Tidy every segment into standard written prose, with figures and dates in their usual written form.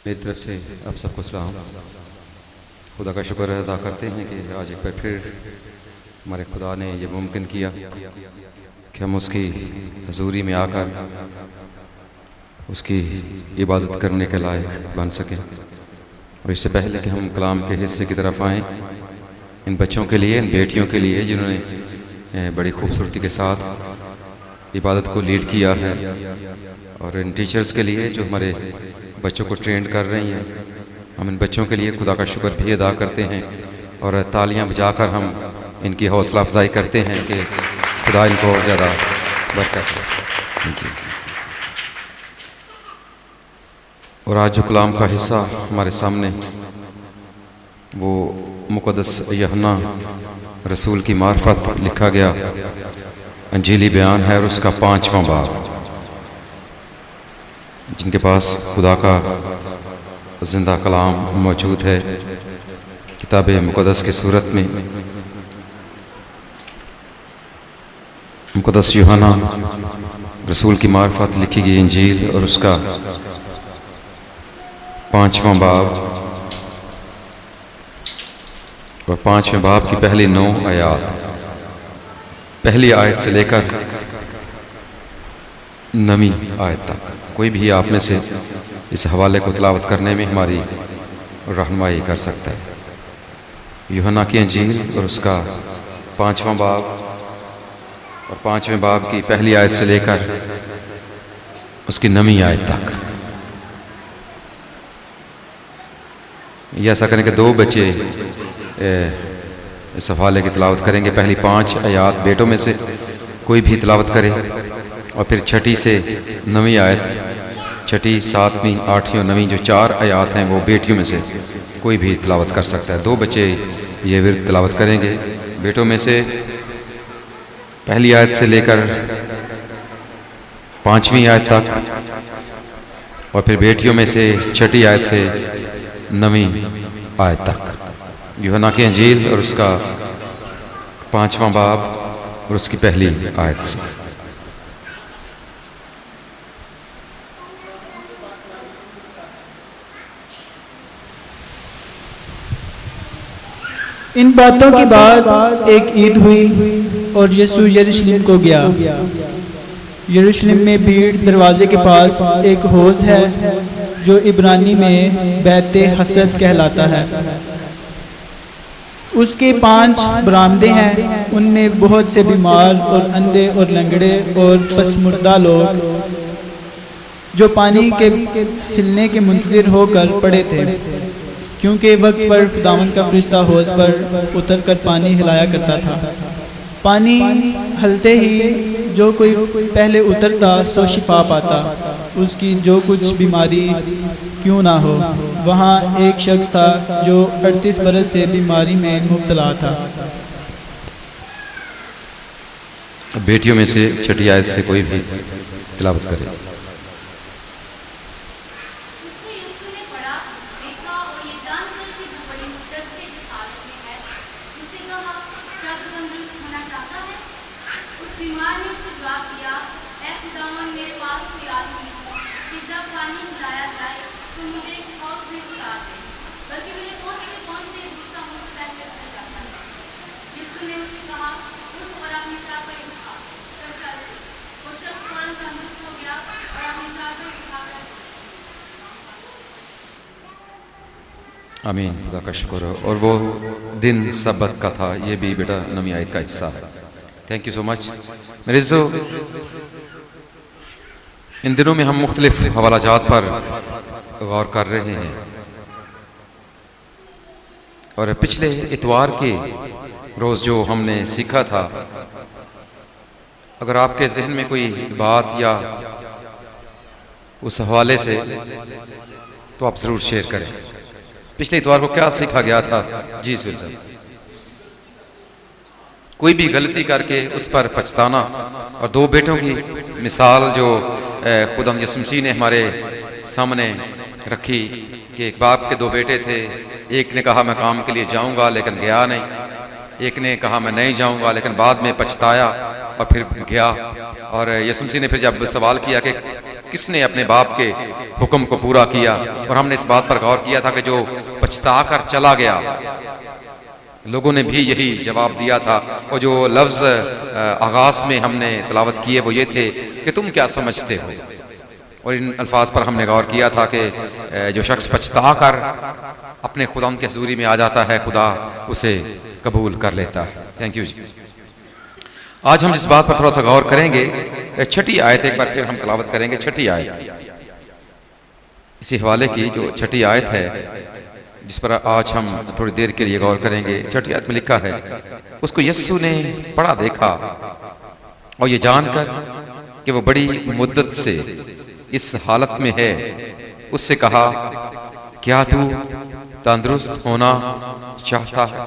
میری طرف سے آپ سب کو سلام۔ خدا کا شکر ادا کرتے ہیں کہ آج ایک بار پھر ہمارے خدا نے یہ ممکن کیا کہ ہم اس کی حضوری میں آ کر اس کی عبادت کرنے کے لائق بن سکیں۔ اور اس سے پہلے کہ ہم کلام کے حصے کی طرف آئیں، ان بچوں کے لیے، ان بیٹیوں کے لیے جنہوں نے بڑی خوبصورتی کے ساتھ عبادت کو لیڈ کیا ہے، اور ان ٹیچرز کے لیے جو ہمارے بچوں کو ٹرینڈ کر رہی ہیں، ہم ان بچوں کے لیے خدا کا شکر بھی ادا کرتے ہیں اور تالیاں بجا کر ہم ان کی حوصلہ افزائی کرتے ہیں کہ خدا ان کو اور زیادہ برکت دے۔ اور آج جو کلام کا حصہ ہمارے سامنے وہ مقدس یوحنا رسول کی معرفت لکھا گیا انجیلی بیان ہے، اور اس کا 5واں باب۔ جن کے پاس خدا کا زندہ کلام موجود ہے کتاب مقدس کی صورت میں، مقدس یوحنا رسول کی معرفت لکھی گئی انجیل اور اس کا 5واں باب، اور 5ویں باب کی پہلی 9 آیات، پہلی آیت سے لے کر 9ویں آیت تک۔ کوئی بھی آپ میں سے اس حوالے کو تلاوت کرنے میں ہماری رہنمائی کر سکتا ہے۔ یوحنا کی انجیل اور اس کا 5واں باب، اور 5ویں باب کی پہلی آیت سے لے کر اس کی 9ویں آیت تک۔ یہ ایسا کریں کہ 2 بچے اس حوالے کی تلاوت کریں گے۔ پہلی 5 آیات بیٹوں میں سے کوئی بھی تلاوت کرے، اور پھر 6 سے 9ویں آیت، 6، 7، 8 اور 9 جو 4 آیات ہیں وہ بیٹیوں میں سے کوئی بھی تلاوت کر سکتا ہے۔ 2 بچے یہ ورد تلاوت کریں گے، بیٹوں میں سے پہلی آیت سے لے کر 5ویں آیت تک، اور پھر بیٹیوں میں سے 6 آیت سے 9ویں آیت تک۔ یوحنا کی انجیل اور اس کا 5واں باب اور اس کی پہلی آیت سے۔ ان باتوں کے بعد ایک عید ہوئی اور یسوع یروشلم کو گیا۔ یروشلم میں بھیڑ دروازے کے پاس ایک حوض ہے جو عبرانی میں بیت حسد کہلاتا ہے۔ اس کے 5 برآمدے ہیں، ان میں بہت سے بیمار اور اندھے اور لنگڑے اور پسمردہ لوگ جو پانی کے ہلنے کے منتظر ہو کر پڑے تھے، کیونکہ وقت پر خداوند کا فرشتہ حوض پر اتر کر پانی ہلایا کرتا تھا۔ پانی ہلتے ہی جو کوئی پہلے اترتا سو شفا پاتا، اس کی جو کچھ بیماری کیوں نہ ہو۔ وہاں ایک شخص تھا جو 38 برس سے بیماری میں مبتلا تھا۔ بیٹیوں میں سے 6 آیت سے کوئی بھی تلاوت کرے۔ آمین، خدا کا شکر ہو۔ اور وہ دن سبت کا تھا، یہ بھی بیٹا 9ویں آیت کا حصہ ہے۔ تھینک یو سو مچ میرے عزیزو۔ ان دنوں میں ہم مختلف حوالہ جات پر غور کر رہے ہیں، اور پچھلے اتوار کے روز جو ہم نے سیکھا تھا، اگر آپ کے ذہن میں کوئی بات یا اس حوالے سے تو آپ ضرور شیئر کریں۔ پچھلے اتوار کو کیا سیکھا گیا تھا؟ جی سہیل صاحب۔ کوئی بھی غلطی کر کے اس پر پچھتانا، اور 2 بیٹوں کی مثال جو خدا یسوع مسیح نے ہمارے سامنے رکھی کہ ایک باپ کے 2 بیٹے تھے، ایک نے کہا میں کام کے لیے جاؤں گا لیکن گیا نہیں، ایک نے کہا میں نہیں جاؤں گا لیکن بعد میں پچھتایا اور پھر گیا۔ اور یسوع مسیح نے پھر جب سوال کیا کہ کس نے اپنے باپ کے حکم کو پورا کیا؟ اور ہم نے اس بات پر غور کیا تھا کہ جو پچھتا کر چلا گیا، لوگوں نے بھی یہی جواب دیا تھا، اور جو لفظ آغاز میں ہم نے تلاوت کیے وہ یہ تھے کہ تم کیا سمجھتے ہو، اور ان الفاظ پر ہم نے غور کیا تھا کہ جو شخص پچھتا کر اپنے خدا ان کی حضوری میں آ جاتا ہے، خدا اسے قبول کر لیتا ہے۔ تھینک یو جی۔ آج ہم جس بات پر تھوڑا سا غور کریں گے، چھٹی آیت ایک بار پھر ہم تلاوت کریں گے، چھٹی آیت اسی حوالے کی جو چھٹی آیت ہے جس پر آج ہم تھوڑی دیر کے لیے غور کریں گے۔ چھٹی آیت میں لکھا ہے، اس کو یسوع نے پڑھا دیکھا اور یہ جان کر کہ وہ بڑی مدت سے اس حالت میں ہے، اس سے کہا، کیا تو تندرست ہونا چاہتا ہے؟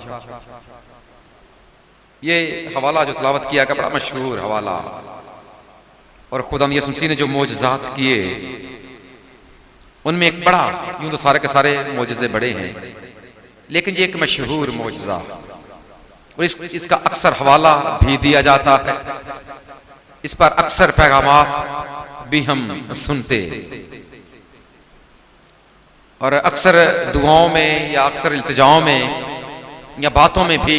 یہ حوالہ جو تلاوت کیا گیا بڑا مشہور حوالہ، اور خدا یسوع مسیح نے جو معجزات کیے ان میں ایک بڑا، یوں تو سارے کے سارے معجزے بڑے ہیں، لیکن یہ ایک مشہور معجزہ، اور اس کا اکثر حوالہ بھی دیا جاتا ہے، اس پر اکثر پیغامات بھی ہم سنتے، اور اکثر دعاؤں میں یا اکثر التجاؤں میں یا باتوں میں بھی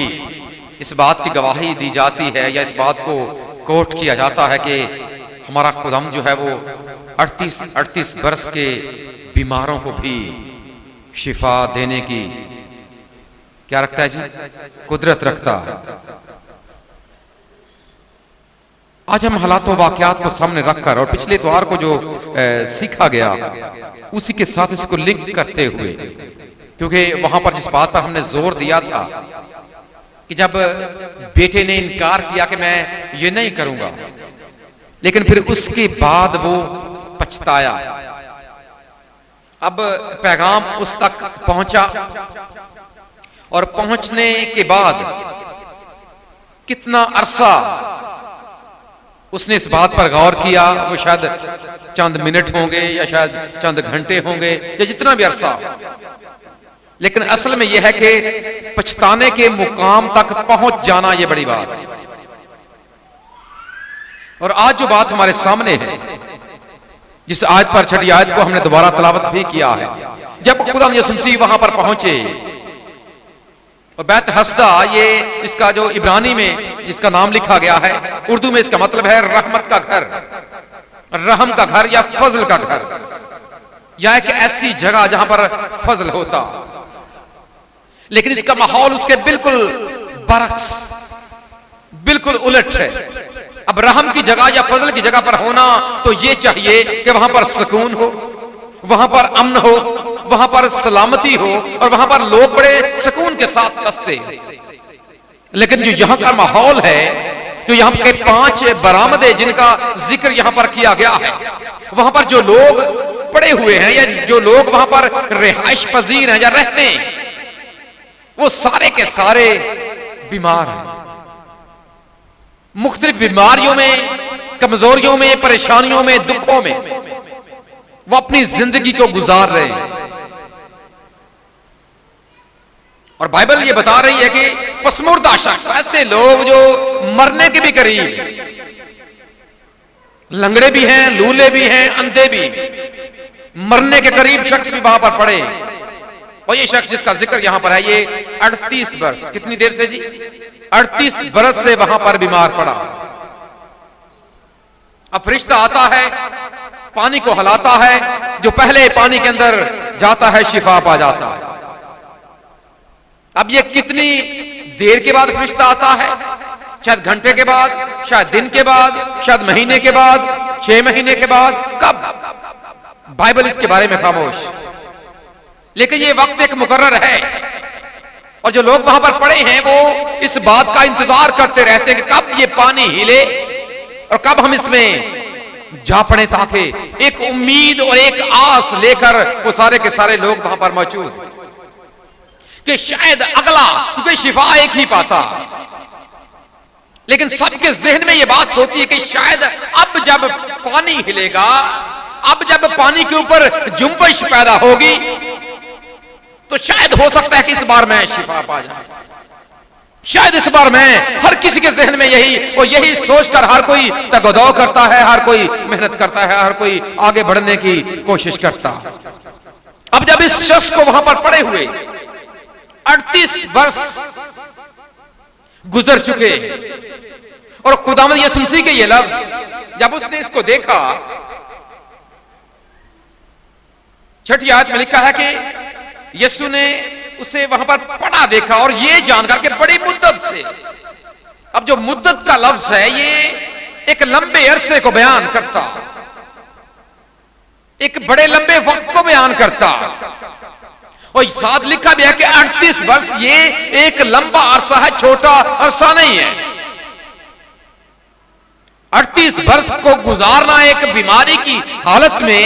اس بات کی گواہی دی جاتی ہے یا اس بات کو کوٹ کیا جاتا ہے کہ ہمارا خداوند جو ہے وہ 38 برس کے بیماروں کو بھی شفا دینے کی کیا رکھتا ہے جی؟ قدرت رکھتا ہے۔ آج ہم حالات و واقعات کو سامنے رکھ کر اور پچھلے اتوار کو جو سیکھا گیا اسی کے ساتھ اس کو لنک کرتے ہوئے، کیونکہ وہاں پر جس بات پر ہم نے زور دیا تھا کہ جب بیٹے نے انکار کیا کہ میں یہ نہیں کروں گا، لیکن پھر اس کے بعد وہ پچھتایا، اب پیغام اس تک پہنچا، اور پہنچنے کے بعد کتنا عرصہ اس نے اس بات پر غور کیا، وہ شاید چند منٹ ہوں گے یا شاید چند گھنٹے ہوں گے یا جتنا بھی عرصہ، لیکن اصل میں یہ ہے کہ پچھتانے کے مقام تک پہنچ جانا یہ بڑی بات ہے۔ اور آج جو بات ہمارے سامنے ہے، جس آیت پر چھٹی آیت کو ہم نے دوبارہ تلاوت بھی کیا ہے، جب خدا یسوع مسیح وہاں پر پہنچے، اور بیت حسدہ یہ اس کا جو عبرانی میں اس کا نام لکھا گیا ہے، اردو میں اس کا مطلب ہے رحمت کا گھر، رحم کا گھر یا فضل کا گھر، یا ایک ایسی جگہ جہاں پر فضل ہوتا، لیکن اس کا ماحول اس کے بالکل برعکس، بالکل الٹ ہے۔ اب رحم کی جگہ یا فضل کی جگہ پر ہونا تو یہ چاہیے کہ وہاں پر سکون ہو، وہاں پر امن ہو، وہاں پر سلامتی ہو، اور وہاں پر لوگ بڑے سکون کے ساتھ بستے، لیکن جو یہاں کا ماحول ہے، جو یہاں کے 5 برآمدے جن کا ذکر یہاں پر کیا گیا ہے، وہاں پر جو لوگ پڑے ہوئے ہیں یا جو لوگ وہاں پر رہائش پذیر ہیں یا رہتے ہیں، وہ سارے کے سارے بیمار ہیں، مختلف بیماریوں میں، کمزوریوں میں، پریشانیوں میں، دکھوں میں وہ اپنی زندگی کو گزار رہے ہیں۔ اور بائبل یہ بتا رہی ہے کہ پسمردہ شخص، ایسے لوگ جو مرنے کے بھی قریب، لنگڑے بھی ہیں، لولے بھی ہیں، اندھے بھی، مرنے کے قریب شخص بھی وہاں پر پڑے، اور یہ شخص جس کا ذکر یہاں پر ہے یہ 38 برس، کتنی دیر سے جی؟ 38 برس سے وہاں پر بیمار پڑا۔ اب فرشتہ آتا ہے، پانی کو ہلاتا ہے، جو پہلے پانی کے اندر جاتا ہے شفا پا جاتا ہے۔ اب یہ کتنی دیر کے بعد فرشتہ آتا ہے؟ شاید گھنٹے کے بعد، شاید دن کے بعد، شاید مہینے کے بعد، 6 مہینے کے بعد، کب؟ بائبل اس کے بارے میں خاموش، لیکن یہ وقت ایک مقرر ہے، اور جو لوگ وہاں پر پڑے ہیں وہ اس بات کا انتظار کرتے رہتے ہیں کہ کب یہ پانی ہلے اور کب ہم اس میں جا پڑیں، تاکہ ایک امید اور ایک آس لے کر وہ سارے کے سارے لوگ وہاں پر موجود ہیں کہ شاید اگلا، کیونکہ شفا ایک ہی پاتا، لیکن سب کے ذہن میں یہ بات ہوتی ہے کہ شاید اب جب پانی ہلے گا، اب جب پانی کے اوپر جنبش پیدا ہوگی، تو شاید ہو سکتا ہے کہ اس بار میں شفا پا جائے، شاید اس بار میں ہر کسی کے ذہن میں یہی سوچ کر ہر کوئی تگودو کرتا ہے، ہر کوئی محنت کرتا ہے، ہر کوئی آگے بڑھنے کی کوشش کرتا. اب جب اس شخص کو وہاں پر پڑے ہوئے 38 برس گزر چکے اور خداوند یسوع مسیح کے یہ لفظ جب اس نے اس کو دیکھا، 6 آیت میں لکھا ہے کہ یسوع نے اسے وہاں پر پڑا دیکھا اور یہ جان کر کہ بڑی مدت سے. اب جو مدت کا لفظ ہے یہ ایک لمبے عرصے کو بیان کرتا، ایک بڑے لمبے وقت کو بیان کرتا. اور ساتھ لکھا بھی ہے کہ 38 برس یہ ایک لمبا عرصہ ہے، چھوٹا عرصہ نہیں ہے. 38 برس کو گزارنا ایک بیماری کی حالت میں،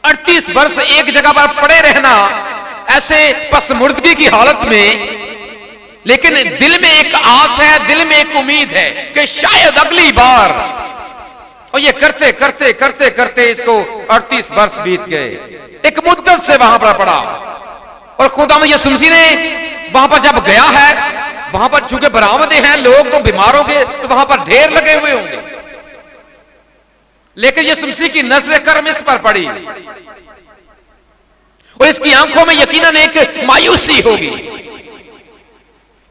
38 برس ایک جگہ پر پڑے رہنا ایسے پس مردگی کی حالت میں، لیکن دل میں ایک آس ہے، دل میں ایک امید ہے کہ شاید اگلی بار. اور یہ کرتے کرتے کرتے کرتے اس کو 38 برس بیت گئے، ایک مدت سے وہاں پر پڑا. اور خداوند یسوع مسیح نے وہاں پر جب گیا ہے، وہاں پر چونکہ برآمدیں ہیں، لوگ تو بیماروں کے تو وہاں پر ڈھیر لگے ہوئے ہوں گے، لیکن یسوع مسیح کی نظر کرم اس پر پڑی اور اس کی آنکھوں میں یقیناً ایک مایوسی ہوگی.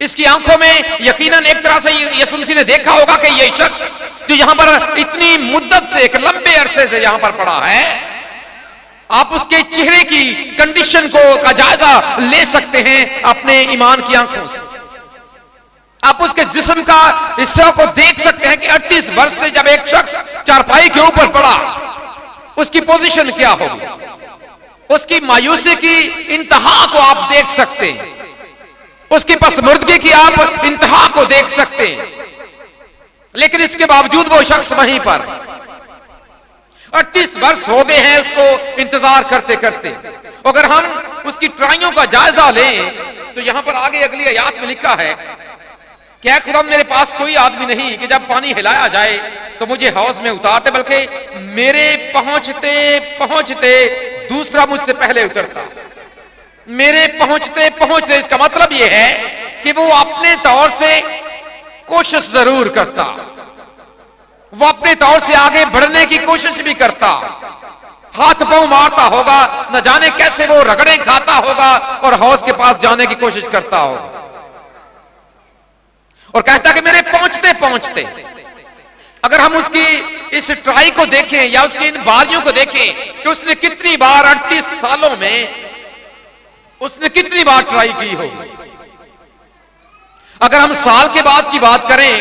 اس کی آنکھوں میں یقیناً ایک طرح سے یسوع مسیح نے دیکھا ہوگا کہ یہ شخص جو یہاں پر اتنی مدت سے ایک لمبے عرصے سے یہاں پر پڑا ہے، آپ اس کے چہرے کی کنڈیشن کا جائزہ لے سکتے ہیں اپنے ایمان کی آنکھوں سے. آپ اس کے جسم کا حصہ کو دیکھ سکتے ہیں کہ 38 برس سے جب ایک شخص چارپائی کے اوپر پڑا، اس کی پوزیشن کیا ہوگی. اس کی مایوسی کی انتہا کو آپ دیکھ سکتے ہیں، اس کی پس مردگی کی آپ انتہا کو دیکھ سکتے ہیں. لیکن اس کے باوجود وہ شخص وہیں پر 38 برس ہو گئے ہیں اس کو انتظار کرتے کرتے. اگر ہم اس کی ٹرائیوں کا جائزہ لیں تو یہاں پر آگے اگلی آیات میں لکھا ہے کہ اے خدا میرے پاس کوئی آدمی نہیں کہ جب پانی ہلایا جائے تو مجھے حوض میں اتار دے، بلکہ میرے پہنچتے پہنچتے دوسرا مجھ سے پہلے اترتا. میرے پہنچتے پہنچتے اس کا مطلب یہ ہے کہ وہ اپنے طور سے کوشش ضرور کرتا، وہ اپنے طور سے آگے بڑھنے کی کوشش بھی کرتا، ہاتھ پاؤں مارتا ہوگا، نہ جانے کیسے وہ رگڑیں کھاتا ہوگا اور حوض کے پاس جانے کی کوشش کرتا ہوگا. اور کہتا کہ میرے پہنچتے پہنچتے. اگر ہم اس کی اس ٹرائی کو دیکھیں یا اس کی ان باریوں کو دیکھیں کہ اس نے کتنی بار 38 سالوں میں اس نے کتنی بار ٹرائی کی ہوگی. اگر ہم سال کے بعد کی بات کریں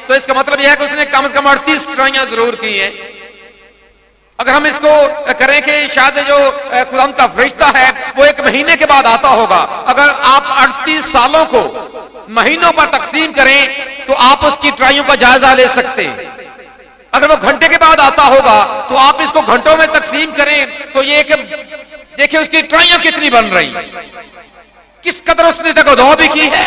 تو اس کا مطلب یہ ہے کہ اس نے کم از کم 38 ٹرائیاں ضرور کی ہیں. اگر ہم اس کو کریں کہ شاید جو خدا کا فرشتہ ہے وہ 1 مہینے کے بعد آتا ہوگا، اگر آپ 38 سالوں کو مہینوں پر تقسیم کریں تو آپ اس کی ٹرائیوں کا جائزہ لے سکتے ہیں. اگر وہ گھنٹے کے بعد آتا ہوگا تو آپ اس کو گھنٹوں میں تقسیم کریں تو یہ کہ دیکھیں اس کی ٹرائیاں کتنی بن رہی، کس قدر اس نے تگودو بھی کی ہے،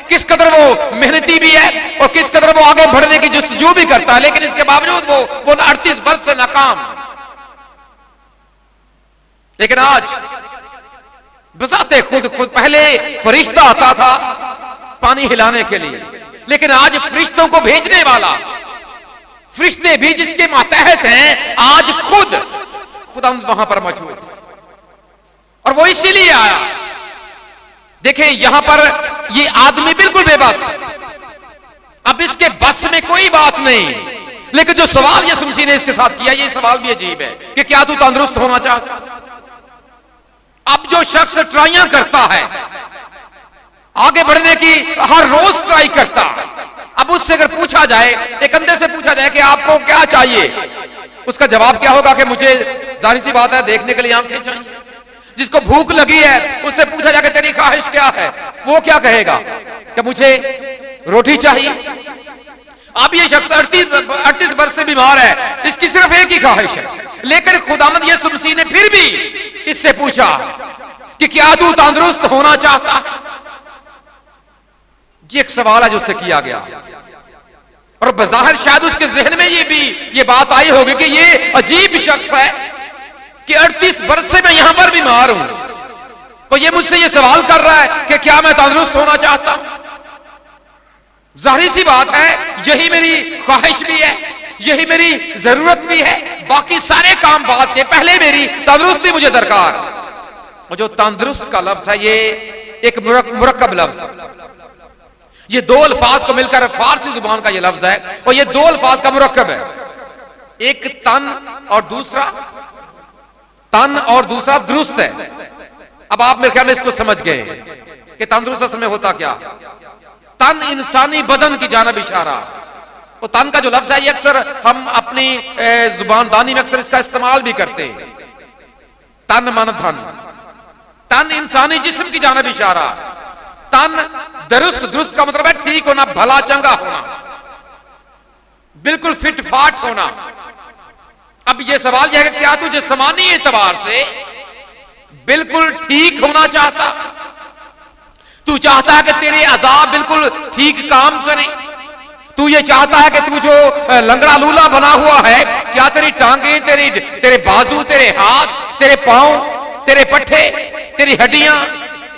کس قدر وہ محنتی بھی ہے اور کس قدر وہ آگے بڑھنے کی جستجو بھی کرتا ہے. لیکن اس کے باوجود وہ 38 برس سے ناکام. لیکن آج بذات خود پہلے فرشتہ آتا تھا پانی ہلانے کے لیے، لیکن آج فرشتوں کو بھیجنے والا، فرشتے بھی جس کے ماتحت ہیں، آج خدا وہاں پر موجود ہے اور وہ اسی لیے آیا. دیکھیں یہاں پر یہ آدمی بالکل بے بس، اب اس کے بس میں کوئی بات نہیں. لیکن جو سوال یسوع مسیح نے اس کے ساتھ کیا، یہ سوال بھی عجیب ہے کہ کیا تو تندرست ہونا چاہتا. اب جو شخص ٹرائیاں کرتا ہے، آگے بڑھنے کی ہر روز ٹرائی کرتا، اب اس سے اگر پوچھا جائے، ایک اندھے سے پوچھا جائے کہ آپ کو کیا چاہیے، اس کا جواب کیا ہوگا کہ مجھے ظاہر سی بات ہے دیکھنے کے لیے آنکھیں چاہیے. جس کو بھوک لگی ہے اس سے پوچھا جائے کہ تیری خواہش کیا ہے، وہ کیا کہے گا کہ مجھے روٹی چاہیے. اب یہ شخص 38 برس سے بیمار ہے، اس کی صرف ایک ہی خواہش ہے. لیکن خداوند یسوع مسیح نے پھر بھی اس سے پوچھا کہ کیا تو تندرست ہونا چاہتا. یہ ایک سوال ہے جو سے کیا گیا اور بظاہر شاید اس کے ذہن میں یہ بات آئی ہوگی کہ یہ عجیب شخص ہے کہ 38 برس سے میں یہاں پر بیمار ہوں تو یہ مجھ سے یہ سوال کر رہا ہے کہ کیا میں تندرست ہونا چاہتا ہوں. ظاہری سی بات ہے، یہی میری خواہش بھی ہے، یہی میری ضرورت بھی ہے، باقی سارے کام بعد کے، پہلے میری تندرستی مجھے درکار۔ اور جو تندرست کا لفظ ہے یہ ایک مرکب لفظ، یہ دو الفاظ کو مل کر فارسی زبان کا یہ لفظ ہے، اور یہ دو الفاظ کا مرکب ہے، ایک تن اور دوسرا درست ہے۔ اب آپ میرے خیال میں اس کو سمجھ گئے کہ تندرست اصل میں ہوتا کیا۔ تن انسانی بدن کی جانب اشارہ، اور تن کا جو لفظ ہے یہ اکثر ہم اپنی زبان دانی میں اکثر اس کا استعمال بھی کرتے ہیں۔ تن من دھن، تن انسانی جسم کی جانب اشارہ، تن درست کا مطلب ہے ٹھیک ہونا، بھلا چنگا ہونا، بالکل فٹ فاٹ ہونا۔ اب یہ سوال یہ ہے کہ کیا تو جسمانی اعتبار سے بالکل ٹھیک ہونا چاہتا؟ تو چاہتا ہے کہ تیرے اعضاء بالکل ٹھیک کام کریں؟ تو یہ چاہتا ہے کہ تو جو لنگڑا لولا بنا ہوا ہے، کیا تیری ٹانگیں، تیرے بازو، تیرے ہاتھ، تیرے پاؤں، تیرے پٹھے، تیری ہڈیاں،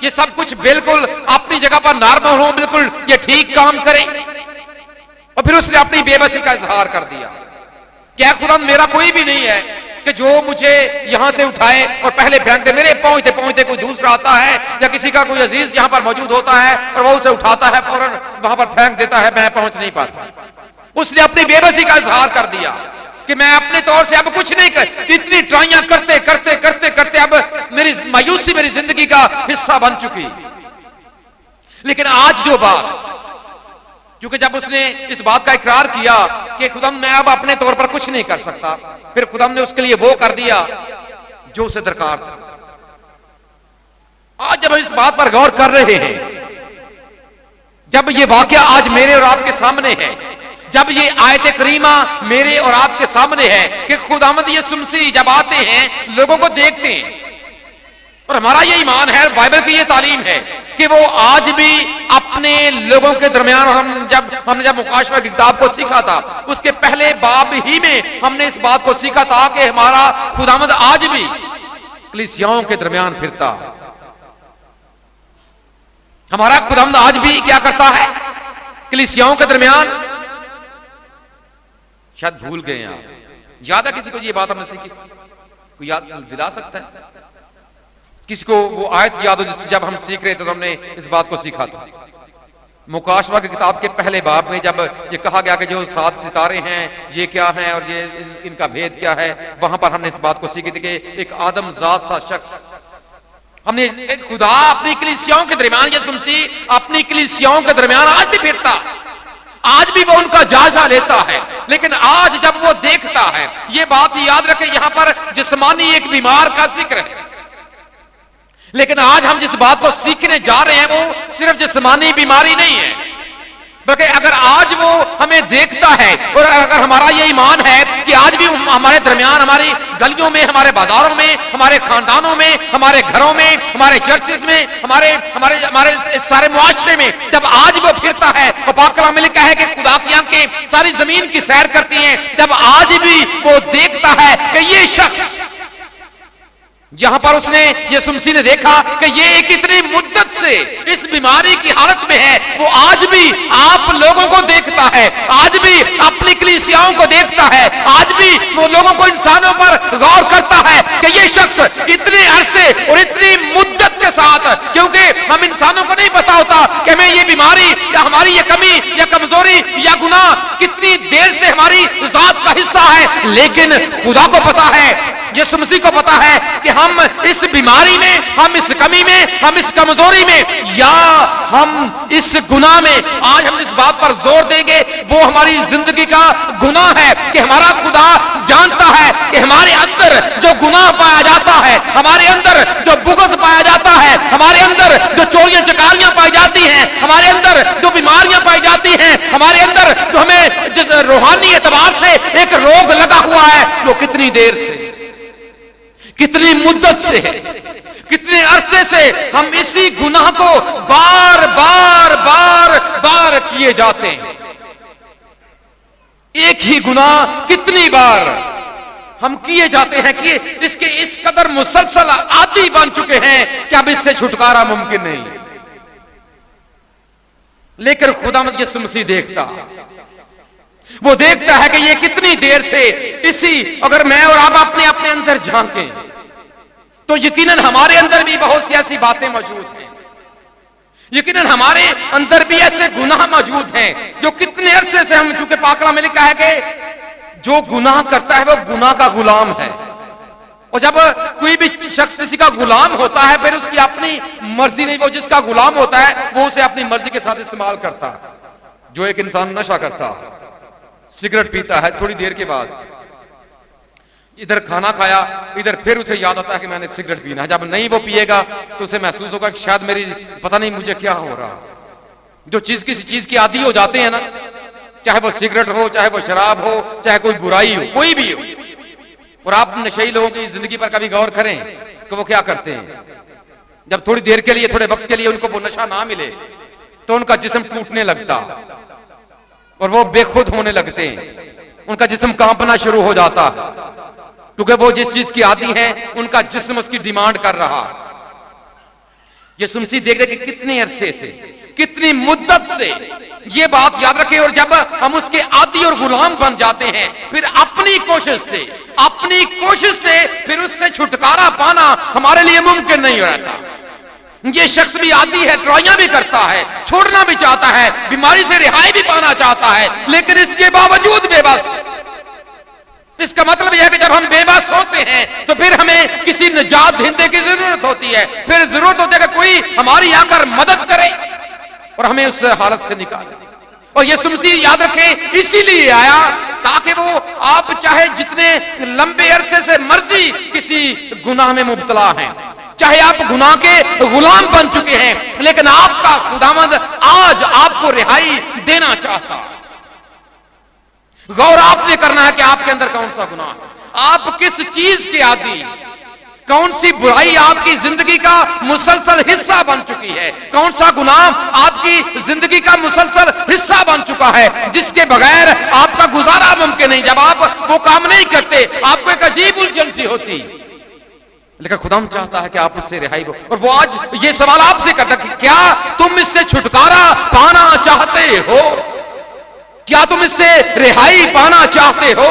یہ سب کچھ بالکل اپنی جگہ پر نارمل ہوں، بالکل یہ ٹھیک کام کریں؟ اور پھر اس نے اپنی بے بسی کا اظہار کر دیا کہ اے خدا میرا کوئی بھی نہیں ہے کہ جو مجھے یہاں سے اٹھائے اور پہلے پھینک دے، میرے پہنچتے کوئی دوسرا آتا ہے یا کسی کا کوئی عزیز یہاں پر موجود ہوتا ہے اور وہ اسے اٹھاتا ہے، فوراً وہاں پر پھینک دیتا ہے، میں پہنچ نہیں پاتا۔ اس نے اپنی بے بسی کا اظہار کر دیا کہ میں اپنے طور سے اب کچھ نہیں کر، اتنی ٹرائیاں کرتے اب میری مایوسی میری زندگی کا حصہ بن چکی۔ لیکن آج جو بات، کیونکہ جب اس نے اس بات کا اقرار کیا کہ خدا میں اب اپنے طور پر کچھ نہیں کر سکتا، پھر خدا نے اس کے لیے وہ کر دیا جو اسے درکار تھا۔ آج جب ہم اس بات پر غور کر رہے ہیں، جب یہ واقعہ آج میرے اور آپ کے سامنے ہے، جب یہ آیت کریمہ میرے اور آپ کے سامنے ہے کہ خداوند یسوع مسیح جب آتے ہیں لوگوں کو دیکھتے ہیں، اور ہمارا یہ ایمان ہے، بائبل کی یہ تعلیم ہے کہ وہ آج بھی اپنے لوگوں کے درمیان، ہم نے جب مکاشفہ کی کتاب کو سیکھا تھا اس کے پہلے باب ہی میں ہم نے اس بات کو سیکھا تھا کہ ہمارا خداوند آج بھی کلیسیاؤں کے درمیان پھرتا، ہمارا خداوند آج بھی کیا کرتا ہے کلیسیاؤں کے درمیان۔ شاید بھول گئے ہیں آپ، یاد ہے کسی کو یہ بات ہم نے سیکھی؟ کوئی یاد دلا سکتا ہے کسی کو وہ آیت یاد ہو جس سے جب ہم سیکھ رہے تھے تو ہم نے اس بات کو سیکھا تھا؟ مکاشفہ کی کتاب کے پہلے باب میں جب یہ کہا گیا کہ جو 7 ستارے ہیں یہ کیا ہیں اور یہ ان کا بھید کیا ہے، وہاں پر ہم نے اس بات کو سیکھی تھی کہ ایک آدم ذات سا شخص، ہم نے ایک خدا اپنی کلیسیاؤں کے درمیان، یسوع مسیح اپنی کلیسیاؤں کے درمیان آج بھی پھرتا، آج بھی وہ ان کا جائزہ لیتا ہے۔ لیکن آج جب وہ دیکھتا ہے، یہ بات یاد رکھیں یہاں پر جسمانی ایک بیمار کا ذکر ہے، لیکن آج ہم جس بات کو سیکھنے جا رہے ہیں وہ صرف جسمانی بیماری نہیں ہے، بلکہ اگر آج وہ ہمیں دیکھتا ہے اور اگر ہمارا یہ ایمان ہے کہ آج بھی ہمارے درمیان، ہماری گلیوں میں، ہمارے بازاروں میں، ہمارے خاندانوں میں، ہمارے گھروں میں، ہمارے چرچز میں، ہمارے سارے معاشرے میں جب آج وہ پھرتا ہے، اور پاک کلام میں لکھا ہے کہ خدا کی آنکھیں ساری زمین کی سیر کرتی ہیں، جب آج بھی وہ دیکھتا ہے کہ یہ شخص جہاں پر اس نے یسوع مسیح نے دیکھا کہ یہ کتنی مدت سے اس بیماری کی حالت میں ہے، وہ آج بھی آپ لوگوں کو دیکھتا ہے، آج بھی اپنی کلیسیاؤں کو دیکھتا ہے، آج بھی وہ لوگوں کو، انسانوں پر غور کرتا ہے کہ یہ شخص اتنے عرصے اور اتنی مدت کے ساتھ، کیونکہ ہم انسانوں کو نہیں پتا ہوتا کہ ہمیں یہ بیماری یا ہماری یہ کمی یا کمزوری یا گناہ کتنی دیر سے ہماری ذات کا حصہ ہے، لیکن خدا کو پتا ہے، یسوع مسیح کو پتا ہے کہ ہم اس بیماری میں، ہم اس کمی میں، ہم اس کمزوری میں یا ہم اس گناہ میں، آج ہم اس بات پر زور دیں گے وہ ہماری زندگی کا گناہ ہے کہ ہمارا خدا جانتا ہے کہ ہمارے اندر جو گناہ پایا جاتا ہے، ہمارے اندر جو بغض پایا جاتا ہے، ہمارے اندر جو چوریاں چکاریاں پائی جاتی ہیں، ہمارے اندر جو بیماریاں پائی جاتی ہیں، ہمارے اندر جو ہمیں جس روحانی اعتبار سے ایک روگ لگا ہوا ہے، وہ کتنی دیر سے، کتنی مدت سے، کتنے عرصے سے ہم اسی گناہ کو بار بار کیے جاتے ہیں۔ ایک ہی گناہ کتنی بار ہم کیے جاتے ہیں کہ اس کے اس قدر مسلسل عادی بن چکے ہیں کہ اب اس سے چھٹکارا ممکن نہیں۔ لیکن خداوند یسوع مسیح دیکھتا، وہ دیکھتا ہے کہ یہ کتنی دیر سے اسی، اگر میں اور آپ اپنے اندر جھانکیں تو یقیناً ہمارے اندر بھی بہت سی ایسی باتیں موجود ہیں، یقیناً ہمارے اندر بھی ایسے گناہ موجود ہیں جو کتنے عرصے سے ہم، چونکہ پاک کلام میں لکھا ہے کہ جو گناہ کرتا ہے وہ گناہ کا غلام ہے، اور جب کوئی بھی شخص کسی کا غلام ہوتا ہے پھر اس کی اپنی مرضی نہیں، وہ جس کا غلام ہوتا ہے وہ اسے اپنی مرضی کے ساتھ استعمال کرتا ہے۔ جو ایک انسان نشہ کرتا، سگریٹ پیتا ہے، تھوڑی دیر کے بعد ادھر کھانا کھایا، ادھر پھر اسے یاد آتا ہے کہ میں نے سگریٹ پینا ہے، جب نہیں وہ پیے گا تو اسے محسوس ہوگا کہ شاید میری پتہ نہیں مجھے کیا ہو رہا۔ جو چیز کسی چیز کی عادی ہو جاتے ہیں نا، چاہے وہ سگریٹ ہو، چاہے وہ شراب ہو، چاہے کوئی برائی ہو، کوئی بھی ہو، اور آپ نشئی لوگوں کی زندگی پر کبھی غور کریں کہ وہ کیا کرتے ہیں۔ جب تھوڑی دیر کے لیے، تھوڑے وقت کے لیے ان کو وہ نشہ نہ ملے تو ان کا جسم ٹوٹنے لگتا اور وہ بے خود ہونے لگتے ہیں، ان کا جسم کانپنا شروع ہو جاتا، کیونکہ وہ جس چیز کی عادی ہیں ان کا جسم اس کی ڈیمانڈ کر رہا۔ یسوع مسیح دیکھ رہے کہ کتنے عرصے سے، کتنی مدت سے یہ بات یاد رکھیں، اور جب ہم اس کے عادی اور غلام بن جاتے ہیں پھر اپنی کوشش سے پھر اس سے چھٹکارا پانا ہمارے لیے ممکن نہیں رہتا۔ یہ شخص بھی عادی ہے، ٹرائیاں بھی کرتا ہے، چھوڑنا بھی چاہتا ہے، بیماری سے رہائی بھی پانا چاہتا ہے، لیکن اس کے باوجود بے بس۔ اس کا مطلب یہ ہے کہ جب ہم بے بس ہوتے ہیں تو پھر ہمیں کسی نجات دہندے کی ضرورت ہوتی ہے، پھر ضرورت ہوتی ہے کہ کوئی ہماری آ کر مدد کرے اور ہمیں اس حالت سے نکالے۔ اور یسوع مسیح یاد رکھیں اسی لیے آیا تاکہ وہ آپ چاہے جتنے لمبے عرصے سے مرضی کسی گناہ میں مبتلا ہیں، چاہے آپ گناہ کے غلام بن چکے ہیں، لیکن آپ کا خداوند آج آپ کو رہائی دینا چاہتا۔ غور آپ نے کرنا ہے کہ آپ کے اندر کون سا گناہ ہے، آپ کس چیز کے عادی، کون سی برائی آپ کی زندگی کا مسلسل حصہ بن چکی ہے، کون سا گناہ آپ کی زندگی کا مسلسل حصہ بن چکا ہے جس کے بغیر آپ کا گزارا ممکن نہیں۔ جب آپ وہ کام نہیں کرتے آپ کو ایک عجیب الجھن سی ہوتی، لیکن خدا چاہتا ہے کہ آپ اس سے رہائی ہو۔ اور وہ آج یہ سوال آپ سے کرتا کہ کیا تم اس سے چھٹکارا پانا چاہتے ہو؟ کیا تم اس سے رہائی پانا چاہتے ہو؟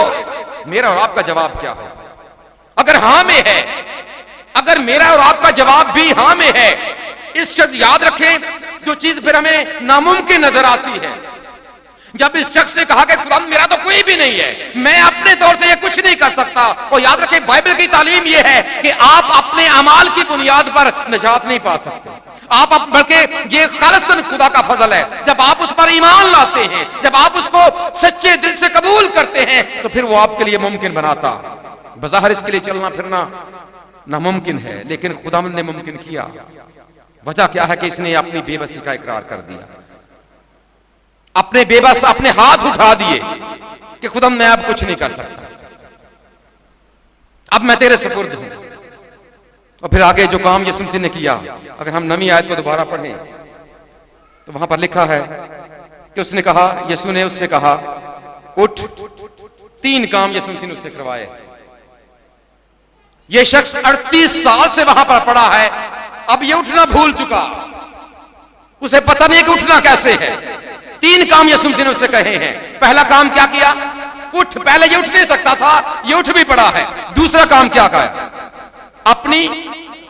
میرا اور آپ کا جواب کیا ہے؟ اگر ہاں میں ہے، اگر میرا اور آپ کا جواب بھی ہاں میں ہے، اس شخص یاد رکھیں جو چیز پھر ہمیں ناممکن نظر آتی ہے، جب اس شخص نے کہا کہ خدا میرا تو کوئی بھی نہیں ہے، میں اپنے طور سے یہ کچھ نہیں کر سکتا، اور یاد رکھیں بائبل کی تعلیم یہ ہے کہ آپ اپنے اعمال کی بنیاد پر نجات نہیں پا سکتے، آپ بلکہ یہ خالصاً خدا کا فضل ہے۔ جب آپ اس پر ایمان لاتے ہیں، جب آپ اس کو سچے دل سے قبول کرتے ہیں تو پھر وہ آپ کے لیے ممکن بناتا۔ بظاہر اس کے لیے چلنا پھرنا ناممکن ہے، لیکن خداوند نے ممکن کیا۔ وجہ کیا ہے کہ اس نے اپنی بے بسی کا اقرار کر دیا، اپنے بے بس اپنے ہاتھ اٹھا دیے کہ خدا میں اب کچھ نہیں کر سکتا، اب میں تیرے سپرد ہوں۔ اور پھر آگے جو کام یسوع مسیح نے کیا، اگر ہم نویں آیت کو دوبارہ پڑھیں تو وہاں پر لکھا ہے کہ اس نے کہا، یسوع نے اس سے کہا اٹھ۔ 3 کام یسوع مسیح نے اس سے کروائے۔ یہ شخص 38 سال سے وہاں پر پڑا ہے، اب یہ اٹھنا بھول چکا، اسے پتہ نہیں کہ اٹھنا کیسے ہے۔ 3 کام یسوع مسیح نے اس سے کہے ہیں۔ پہلا کام کیا کیا؟ اٹھ۔ پہلے یہ اٹھ نہیں سکتا تھا، یہ اٹھ بھی پڑا ہے۔ دوسرا کام کیا کہا؟ اپنی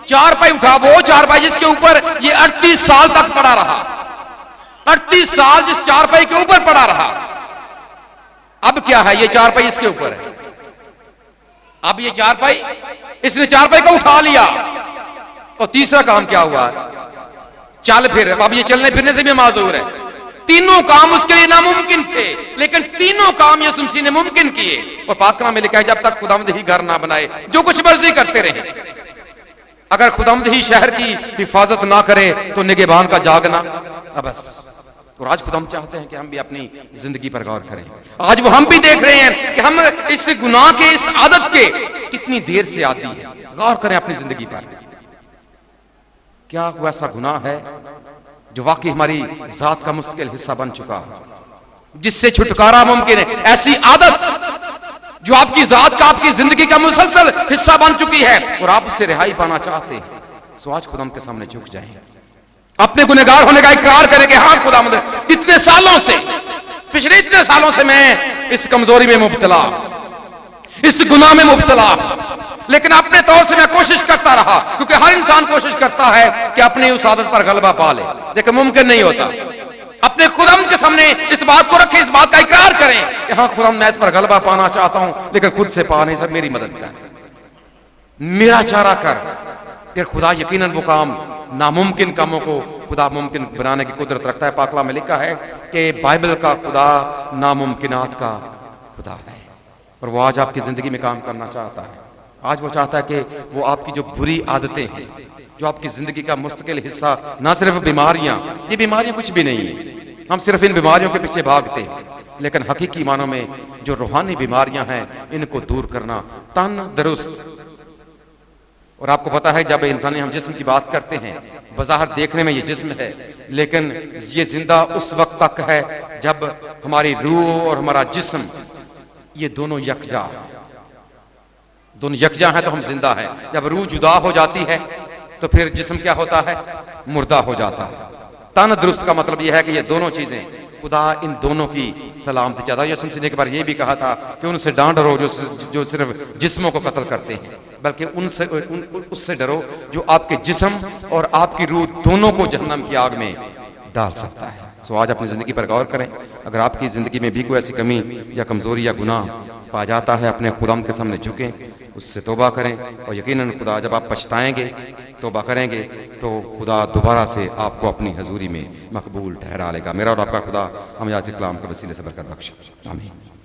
چارپائی اٹھا، وہ چارپائی جس کے اوپر یہ 38 سال تک پڑا رہا، 38 سال جس چارپائی کے اوپر پڑا رہا، اب کیا ہے؟ یہ چارپائی اس کے اوپر ہے، اب یہ چارپائی، اس نے چارپائی کو اٹھا لیا۔ اور تیسرا کام کیا ہوا؟ چل پھر۔ اب یہ چلنے پھرنے سے بھی معذور ہے۔ تینوں کام اس کے لیے ناممکن تھے، لیکن تینوں کام یسوع مسیح نے ممکن کیے۔ اور پاک کلام میں لکھا ہے جب تک خداوند ہی گھر نہ بنائے جو کچھ مرضی کرتے رہے۔ اگر خداوند ہی شہر کی حفاظت نہ کرے تو نگہبان کا جاگنا بس۔ اور آج خداوند چاہتے ہیں کہ ہم بھی اپنی زندگی پر غور کریں۔ آج وہ ہم بھی دیکھ رہے ہیں کہ ہم اس گناہ کے، اس عادت کے کتنی دیر سے آتی ہے۔ غور کریں اپنی زندگی پر، کیا وہ ایسا گناہ ہے جو واقعی ہماری ذات کا مستقل حصہ بن چکا ہے، جس سے چھٹکارا ممکن ہے؟ ایسی عادت جو آپ کی ذات کا، آپ کی زندگی کا مسلسل حصہ بن چکی ہے اور آپ اس سے رہائی پانا چاہتے ہیں، سو آج خدا کے سامنے جھک جائیں، اپنے گنہگار ہونے کا اقرار کریں کہ ہاں خدا پچھلے اتنے سالوں سے میں اس کمزوری میں مبتلا، اس گناہ میں مبتلا، لیکن اپنے طور سے میں کوشش کرتا رہا، کیونکہ ہر انسان کوشش کرتا ہے کہ اپنی اس عادت پر غلبہ پا لے، لیکن ممکن نہیں ہوتا۔ اپنے خداوند کے سامنے اس بات کو رکھیں، اس بات کا اقرار کریں کہ ہاں خداوند میں اس پر غلبہ پانا چاہتا ہوں، لیکن خود سے پا نہیں سب، میری مدد کر، میرا چارہ کر۔ پھر خدا یقیناً وہ کام، ناممکن کاموں کو خدا ممکن بنانے کی قدرت رکھتا ہے۔ پاک کلام میں لکھا ہے کہ بائبل کا خدا ناممکنات کا خدا ہے، اور وہ آج آپ کی زندگی میں کام کرنا چاہتا ہے۔ آج وہ چاہتا ہے کہ وہ آپ کی جو بری عادتیں ہیں، جو آپ کی زندگی کا مستقل حصہ، نہ صرف بیماریاں، یہ بیماریاں کچھ بھی نہیں ہیں، ہم صرف ان بیماریوں کے پیچھے بھاگتے ہیں، لیکن حقیقی معنوں میں جو روحانی بیماریاں ہیں ان کو دور کرنا، تندرست۔ اور آپ کو پتا ہے جب انسانی ہم جسم کی بات کرتے ہیں، بظاہر دیکھنے میں یہ جسم ہے، لیکن یہ زندہ اس وقت تک ہے جب ہماری روح اور ہمارا جسم یہ دونوں یکجا ہیں تو ہم زندہ ہیں۔ جب روح جدا ہو جاتی ہے تو پھر جسم کیا ہوتا ہے؟ مردہ ہو جاتا ہے۔ تندرست کا مطلب یہ ہے کہ یہ دونوں چیزیں، خدا ان دونوں کی سلامتی چاہتا ہے۔ یسوع مسیح نے ایک بار یہ بھی کہا تھا کہ ان سے ڈانٹ ڈرو جو صرف جسموں کو قتل کرتے ہیں، بلکہ اس سے ڈرو جو آپ کے جسم اور آپ کی روح دونوں کو جہنم کی آگ میں ڈال سکتا ہے۔ سو آج اپنی زندگی پر غور کریں، اگر آپ کی زندگی میں بھی کوئی ایسی کمی یا کمزوری یا گناہ پا جاتا ہے، اپنے خداوند کے سامنے جھکیں، اس سے توبہ کریں، اور یقیناً خدا جب آپ پچھتائیں گے، توبہ کریں گے، تو خدا دوبارہ سے آپ کو اپنی حضوری میں مقبول ٹھہرا لے گا۔ میرا اور آپ کا خدا ہمیں آج کے کلام کے وسیلے سے برکت بخشے، آمین۔